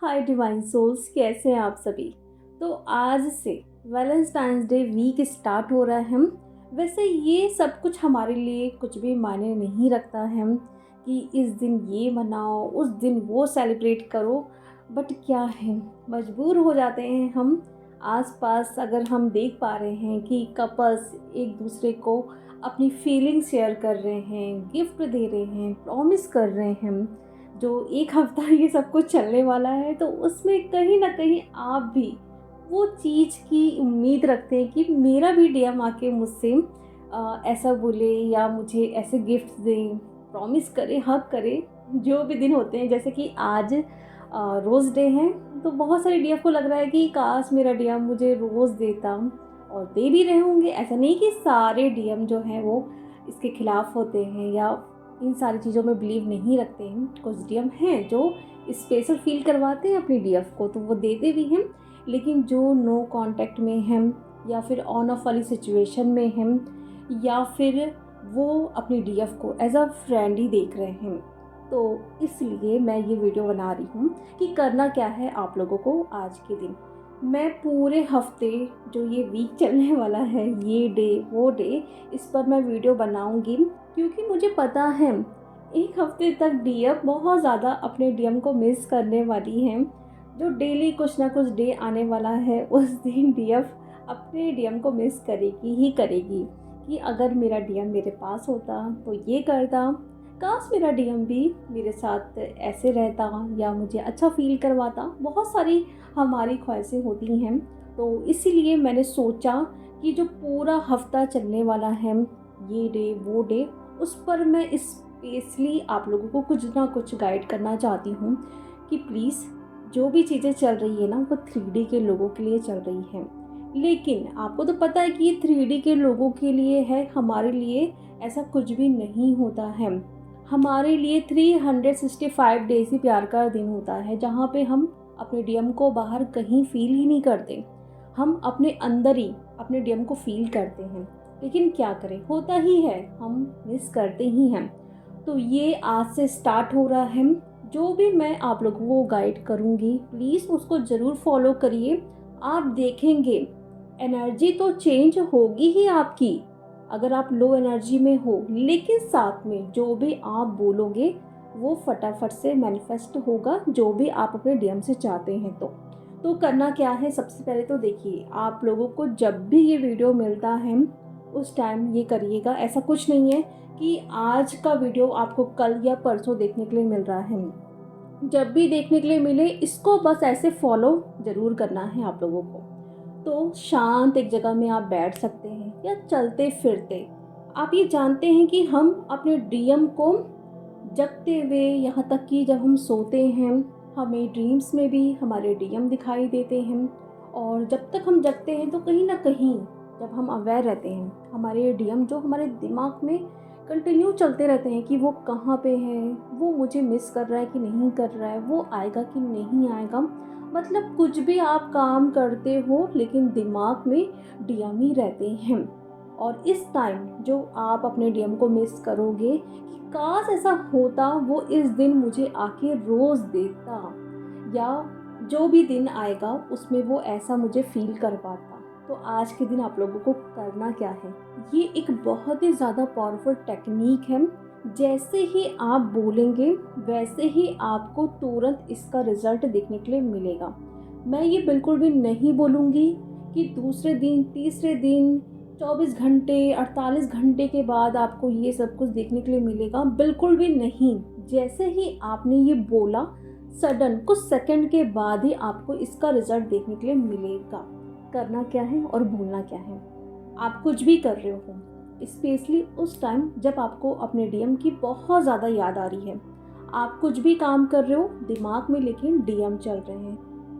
हाय divine souls, कैसे हैं आप सभी। तो आज से वैलेंटाइंस डे वीक स्टार्ट हो रहा है। वैसे ये सब कुछ हमारे लिए कुछ भी मायने नहीं रखता है कि इस दिन ये मनाओ उस दिन वो सेलिब्रेट करो। बट क्या है, मजबूर हो जाते हैं हम। आसपास अगर हम देख पा रहे हैं कि कपल्स एक दूसरे को अपनी फीलिंग शेयर कर रहे हैं, गिफ्ट दे रहे हैं, प्रॉमिस कर रहे हैं, जो एक हफ्ता ये सब कुछ चलने वाला है, तो उसमें कहीं ना कहीं आप भी वो चीज़ की उम्मीद रखते हैं कि मेरा भी डीएम आके मुझसे ऐसा बोले या मुझे ऐसे गिफ्ट दें, प्रॉमिस करे, हक करे। जो भी दिन होते हैं, जैसे कि आज रोज़ डे है, तो बहुत सारे डीएम को लग रहा है कि काश मेरा डीएम मुझे रोज़ देता, और दे भी रहे होंगे। ऐसा नहीं कि सारे डीएम जो हैं वो इसके खिलाफ होते हैं या इन सारी चीज़ों में बिलीव नहीं रखते हैं। कुछ डीएम हैं जो स्पेशल फील करवाते हैं अपनी डीएफ को, तो वो देते भी हैं। लेकिन जो नो कांटेक्ट में हैं या फिर ऑन ऑफ वाली सिचुएशन में हैं या फिर वो अपनी डीएफ को एज अ फ्रेंड ही देख रहे हैं, तो इसलिए मैं ये वीडियो बना रही हूँ कि करना क्या है आप लोगों को आज के दिन। मैं पूरे हफ्ते जो ये वीक चलने वाला है, ये डे वो डे, इस पर मैं वीडियो बनाऊंगी, क्योंकि मुझे पता है एक हफ्ते तक डीएफ बहुत ज़्यादा अपने डीएम को मिस करने वाली हैं। जो डेली कुछ ना कुछ डे आने वाला है, उस दिन डीएफ अपने डीएम को मिस करेगी ही करेगी कि अगर मेरा डीएम मेरे पास होता तो ये करता, काश मेरा डीएम भी मेरे साथ ऐसे रहता या मुझे अच्छा फील करवाता। बहुत सारी हमारी ख्वाहिशें होती हैं, तो इसीलिए मैंने सोचा कि जो पूरा हफ्ता चलने वाला है, ये डे वो डे, उस पर मैं स्पेशली आप लोगों को कुछ ना कुछ गाइड करना चाहती हूँ कि प्लीज़ जो भी चीज़ें चल रही है ना, वो 3D के लोगों के लिए चल रही हैं। लेकिन आपको तो पता है कि ये 3D के लोगों के लिए है, हमारे लिए ऐसा कुछ भी नहीं होता है। हमारे लिए 365 डेज ही प्यार का दिन होता है, जहाँ पे हम अपने डीएम को बाहर कहीं फील ही नहीं करते। हम अपने अंदर ही अपने डीएम को फील करते हैं। लेकिन क्या करें, होता ही है, हम मिस करते ही हैं। तो ये आज से स्टार्ट हो रहा है। जो भी मैं आप लोगों को गाइड करूँगी, प्लीज़ उसको ज़रूर फॉलो करिए। आप देखेंगे एनर्जी तो चेंज होगी ही आपकी, अगर आप लो एनर्जी में हो, लेकिन साथ में जो भी आप बोलोगे वो फटाफट से मैनिफेस्ट होगा, जो भी आप अपने डीएम से चाहते हैं। तो करना क्या है, सबसे पहले तो देखिए, आप लोगों को जब भी ये वीडियो मिलता है उस टाइम ये करिएगा। ऐसा कुछ नहीं है कि आज का वीडियो आपको कल या परसों देखने के लिए मिल रहा है। जब भी देखने के लिए मिले, इसको बस ऐसे फॉलो ज़रूर करना है आप लोगों को। तो शांत एक जगह में आप बैठ सकते हैं या चलते फिरते। आप ये जानते हैं कि हम अपने डीएम को जगते हुए, यहाँ तक कि जब हम सोते हैं, हमें ड्रीम्स में भी हमारे डीएम दिखाई देते हैं। और जब तक हम जगते हैं तो कहीं ना कहीं जब हम अवेयर रहते हैं, हमारे डीएम जो हमारे दिमाग में कंटिन्यू चलते रहते हैं कि वो कहाँ पे है, वो मुझे मिस कर रहा है कि नहीं कर रहा है, वो आएगा कि नहीं आएगा। मतलब कुछ भी आप काम करते हो, लेकिन दिमाग में डीएम ही रहते हैं। और इस टाइम जो आप अपने डीएम को मिस करोगे कि काश ऐसा होता, वो इस दिन मुझे आके रोज़ देता, या जो भी दिन आएगा उसमें वो ऐसा मुझे फील कर पाता। तो आज के दिन आप लोगों को करना क्या है, ये एक बहुत ही ज़्यादा पावरफुल टेक्निक है। जैसे ही आप बोलेंगे वैसे ही आपको तुरंत इसका रिजल्ट देखने के लिए मिलेगा। मैं ये बिल्कुल भी नहीं बोलूँगी कि दूसरे दिन, तीसरे दिन, 24 घंटे, 48 घंटे के बाद आपको ये सब कुछ देखने के लिए मिलेगा, बिल्कुल भी नहीं। जैसे ही आपने ये बोला, सडन कुछ सेकंड के बाद ही आपको इसका रिजल्ट देखने के लिए मिलेगा। करना क्या है और बोलना क्या है, आप कुछ भी कर रहे हो, स्पेशली उस टाइम जब आपको अपने डीएम की बहुत ज़्यादा याद आ रही है, आप कुछ भी काम कर रहे हो दिमाग में, लेकिन डीएम चल रहे हैं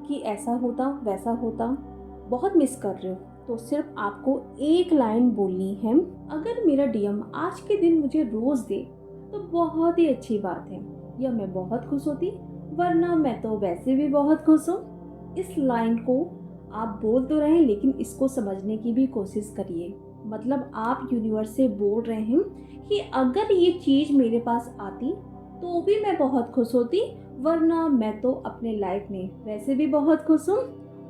कि ऐसा होता वैसा होता, बहुत मिस कर रहे हो, तो सिर्फ आपको एक लाइन बोलनी है, अगर मेरा डीएम आज के दिन मुझे रोज़ दे तो बहुत ही अच्छी बात है, या मैं बहुत खुश होती, वरना मैं तो वैसे भी बहुत खुश हूँ। इस लाइन को आप बोल तो रहे हैं, लेकिन इसको समझने की भी कोशिश करिए। मतलब आप यूनिवर्स से बोल रहे हैं कि अगर ये चीज़ मेरे पास आती तो भी मैं बहुत खुश होती, वरना मैं तो अपने लाइफ में वैसे भी बहुत खुश हूँ।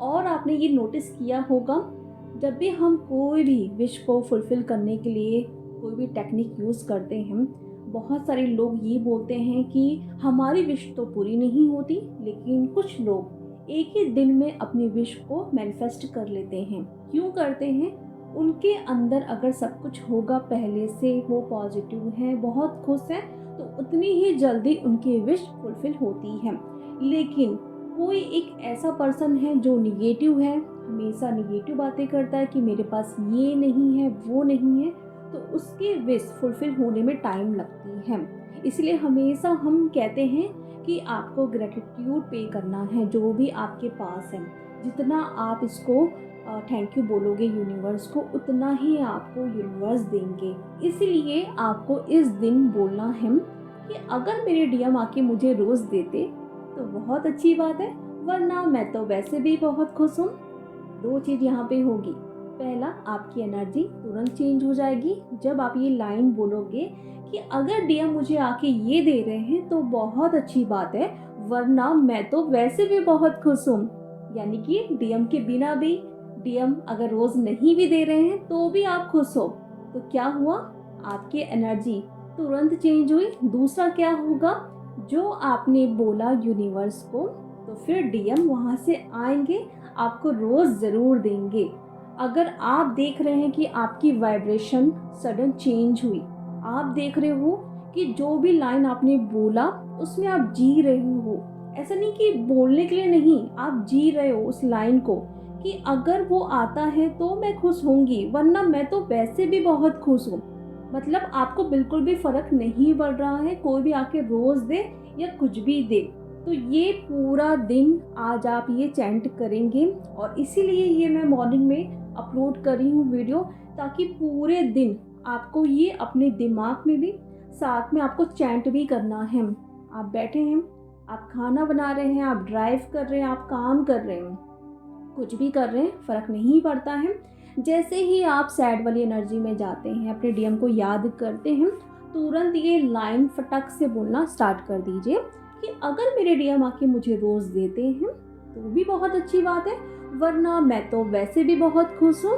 और आपने ये नोटिस किया होगा, जब भी हम कोई भी विश को फुलफ़िल करने के लिए कोई भी टेक्निक यूज़ करते हैं, बहुत सारे लोग ये बोलते हैं कि हमारी विश तो पूरी नहीं होती, लेकिन कुछ लोग एक ही दिन में अपनी विश को मैनिफेस्ट कर लेते हैं। क्यों करते हैं? उनके अंदर अगर सब कुछ होगा, पहले से वो पॉजिटिव हैं, बहुत खुश हैं, तो उतनी ही जल्दी उनकी विश फुलफ़िल होती है। लेकिन कोई एक ऐसा पर्सन है जो निगेटिव है, हमेशा निगेटिव बातें करता है कि मेरे पास ये नहीं है, वो नहीं है, तो उसकी विश फुलफ़िल होने में टाइम लगती है। इसलिए हमेशा हम कहते हैं कि आपको ग्रैटिट्यूड पे करना है जो भी आपके पास है। जितना आप इसको थैंक यू बोलोगे यूनिवर्स को, उतना ही आपको यूनिवर्स देंगे। इसलिए आपको इस दिन बोलना है कि अगर मेरे डीएम आके मुझे रोज़ देते तो बहुत अच्छी बात है, वरना मैं तो वैसे भी बहुत खुश हूँ। 2 चीज़ यहाँ पे होगी। पहला, आपकी एनर्जी तुरंत चेंज हो जाएगी जब आप ये लाइन बोलोगे कि अगर डीएम मुझे आके ये दे रहे हैं तो बहुत अच्छी बात है, वरना मैं तो वैसे भी बहुत खुश हूँ। यानी कि डीएम के बिना भी, डीएम अगर रोज़ नहीं भी दे रहे हैं तो भी आप खुश हो। तो क्या हुआ? आपकी एनर्जी तुरंत चेंज हुई। दूसरा क्या होगा? जो आपने बोला यूनिवर्स को, तो फिर डीएम वहाँ से आएंगे, आपको रोज़ ज़रूर देंगे। अगर आप देख रहे हैं कि आपकी वाइब्रेशन सडन चेंज हुई, आप देख रहे हो कि जो भी लाइन आपने बोला उसमें आप जी रहे हो, ऐसा नहीं कि बोलने के लिए नहीं, आप जी रहे हो उस लाइन को कि अगर वो आता है तो मैं खुश होंगी, वरना मैं तो वैसे भी बहुत खुश हूँ। मतलब आपको बिल्कुल भी फ़र्क नहीं पड़ रहा है, कोई भी आके रोज़ दे या कुछ भी दे। तो ये पूरा दिन आज आप ये चैंट करेंगे, और इसीलिए ये मैं मॉर्निंग में अपलोड कर रही हूँ वीडियो, ताकि पूरे दिन आपको ये अपने दिमाग में भी, साथ में आपको चैंट भी करना है। आप बैठे हैं, आप खाना बना रहे हैं, आप ड्राइव कर रहे हैं, आप काम कर रहे हैं, कुछ भी कर रहे हैं, फ़र्क नहीं पड़ता है। जैसे ही आप सैड वाली एनर्जी में जाते हैं, अपने डीएम को याद करते हैं, तुरंत ये लाइन फटक से बोलना स्टार्ट कर दीजिए कि अगर मेरे डीएम आके मुझे रोज़ देते हैं तो भी बहुत अच्छी बात है, वरना मैं तो वैसे भी बहुत खुश हूँ।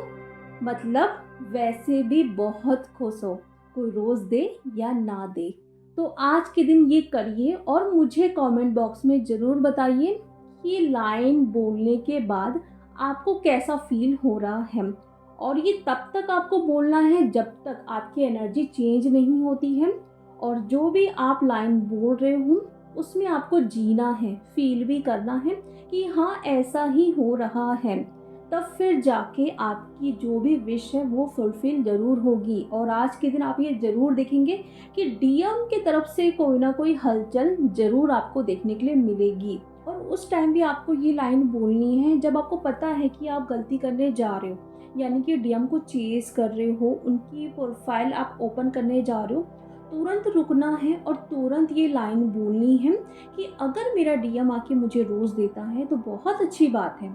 मतलब वैसे भी बहुत खुश हो, कोई रोज़ दे या ना दे। तो आज के दिन ये करिए और मुझे कमेंट बॉक्स में ज़रूर बताइए कि लाइन बोलने के बाद आपको कैसा फील हो रहा है। और ये तब तक आपको बोलना है जब तक आपकी एनर्जी चेंज नहीं होती है, और जो भी आप लाइन बोल रहे हो उसमें आपको जीना है, फील भी करना है कि हाँ ऐसा ही हो रहा है। तब फिर जाके आपकी जो भी विश है वो फुलफ़िल ज़रूर होगी। और आज के दिन आप ये ज़रूर देखेंगे कि डीएम की तरफ से कोई ना कोई हलचल ज़रूर आपको देखने के लिए मिलेगी। और उस टाइम भी आपको ये लाइन बोलनी है जब आपको पता है कि आप गलती करने जा रहे हो, यानी कि डीएम को चेज़ कर रहे हो, उनकी प्रोफाइल आप ओपन करने जा रहे हो। तुरंत रुकना है और तुरंत ये लाइन बोलनी है कि अगर मेरा डीएम आके मुझे रोज़ देता है तो बहुत अच्छी बात है।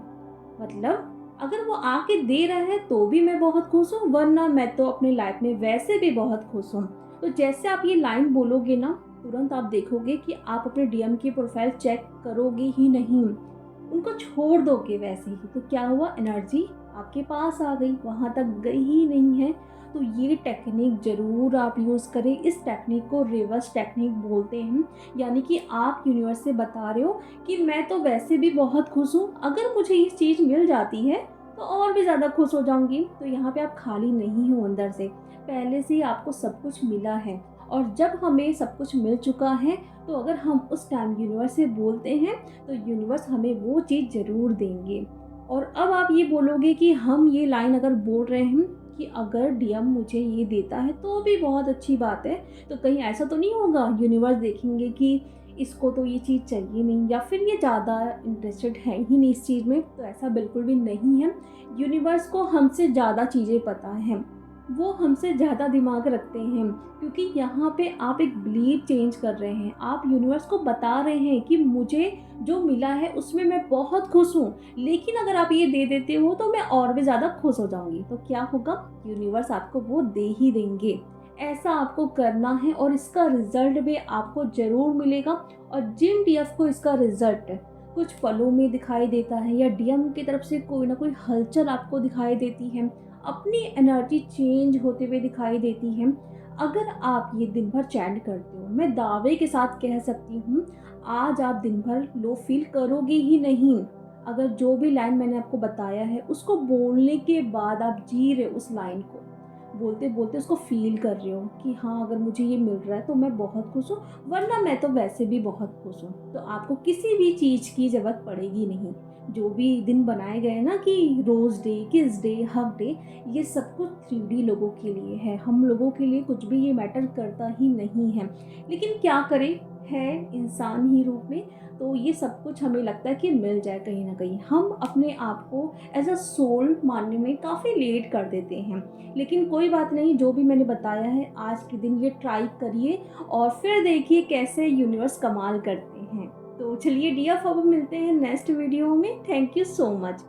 मतलब अगर वो आके दे रहा है तो भी मैं बहुत खुश हूँ, वरना मैं तो अपनी लाइफ में वैसे भी बहुत खुश हूँ। तो जैसे आप ये लाइन बोलोगे ना, तुरंत आप देखोगे कि आप अपने डीएम की प्रोफाइल चेक करोगे ही नहीं, उनको छोड़ दोगे वैसे ही। तो क्या हुआ? एनर्जी आपके पास आ गई, वहाँ तक गई ही नहीं है। तो ये टेक्निक ज़रूर आप यूज़ करें। इस टेक्निक को रिवर्स टेक्निक बोलते हैं, यानी कि आप यूनिवर्स से बता रहे हो कि मैं तो वैसे भी बहुत खुश हूँ, अगर मुझे ये चीज़ मिल जाती है तो और भी ज़्यादा खुश हो जाऊँगी। तो यहाँ पे आप खाली नहीं हो, अंदर से पहले से ही आपको सब कुछ मिला है। और जब हमें सब कुछ मिल चुका है तो अगर हम उस टाइम यूनिवर्स से बोलते हैं तो यूनिवर्स हमें वो चीज़ ज़रूर देंगे। और अब आप ये बोलोगे कि हम ये लाइन अगर बोल रहे हैं कि अगर डीएम मुझे ये देता है तो भी बहुत अच्छी बात है, तो कहीं ऐसा तो नहीं होगा यूनिवर्स देखेंगे कि इसको तो ये चीज़ चाहिए नहीं, या फिर ये ज़्यादा इंटरेस्टेड है ही नहीं इस चीज़ में। तो ऐसा बिल्कुल भी नहीं है। यूनिवर्स को हमसे ज़्यादा चीज़ें पता हैं, वो हमसे ज़्यादा दिमाग रखते हैं, क्योंकि यहाँ पे आप एक बिलीव चेंज कर रहे हैं। आप यूनिवर्स को बता रहे हैं कि मुझे जो मिला है उसमें मैं बहुत खुश हूँ, लेकिन अगर आप ये दे देते हो तो मैं और भी ज़्यादा खुश हो जाऊँगी। तो क्या होगा? यूनिवर्स आपको वो दे ही देंगे। ऐसा आपको करना है और इसका रिज़ल्ट भी आपको ज़रूर मिलेगा। और जिन डीएफ को इसका रिज़ल्ट कुछ पलों में दिखाई देता है या डीएम की तरफ से कोई ना कोई हलचल आपको दिखाई देती है, अपनी एनर्जी चेंज होते हुए दिखाई देती है, अगर आप ये दिन भर चैंट करते हो, मैं दावे के साथ कह सकती हूँ, आज आप दिन भर लो फील करोगे ही नहीं। अगर जो भी लाइन मैंने आपको बताया है, उसको बोलने के बाद आप जी रहे हो उस लाइन को, बोलते-बोलते उसको फ़ील कर रहे हो कि हाँ, अगर मुझे ये मिल रहा है तो मैं बहुत खुश हूँ, वरना मैं तो वैसे भी बहुत खुश हूँ। तो आपको किसी भी चीज़ की ज़रूरत पड़ेगी नहीं। जो भी दिन बनाए गए हैं ना कि रोज़ डे, किस डे, हग डे, ये सब कुछ 3D लोगों के लिए है। हम लोगों के लिए कुछ भी ये मैटर करता ही नहीं है। लेकिन क्या करें, है इंसान ही रूप में, तो ये सब कुछ हमें लगता है कि मिल जाए कहीं न कहीं। हम अपने आप को एज़ अ सोल मानने में काफ़ी लेट कर देते हैं। लेकिन कोई बात नहीं, जो भी मैंने बताया है आज के दिन ये ट्राई करिए और फिर देखिए कैसे यूनिवर्स कमाल करते हैं। तो चलिए डियर, अब मिलते हैं नेक्स्ट वीडियो में। Thank you so much.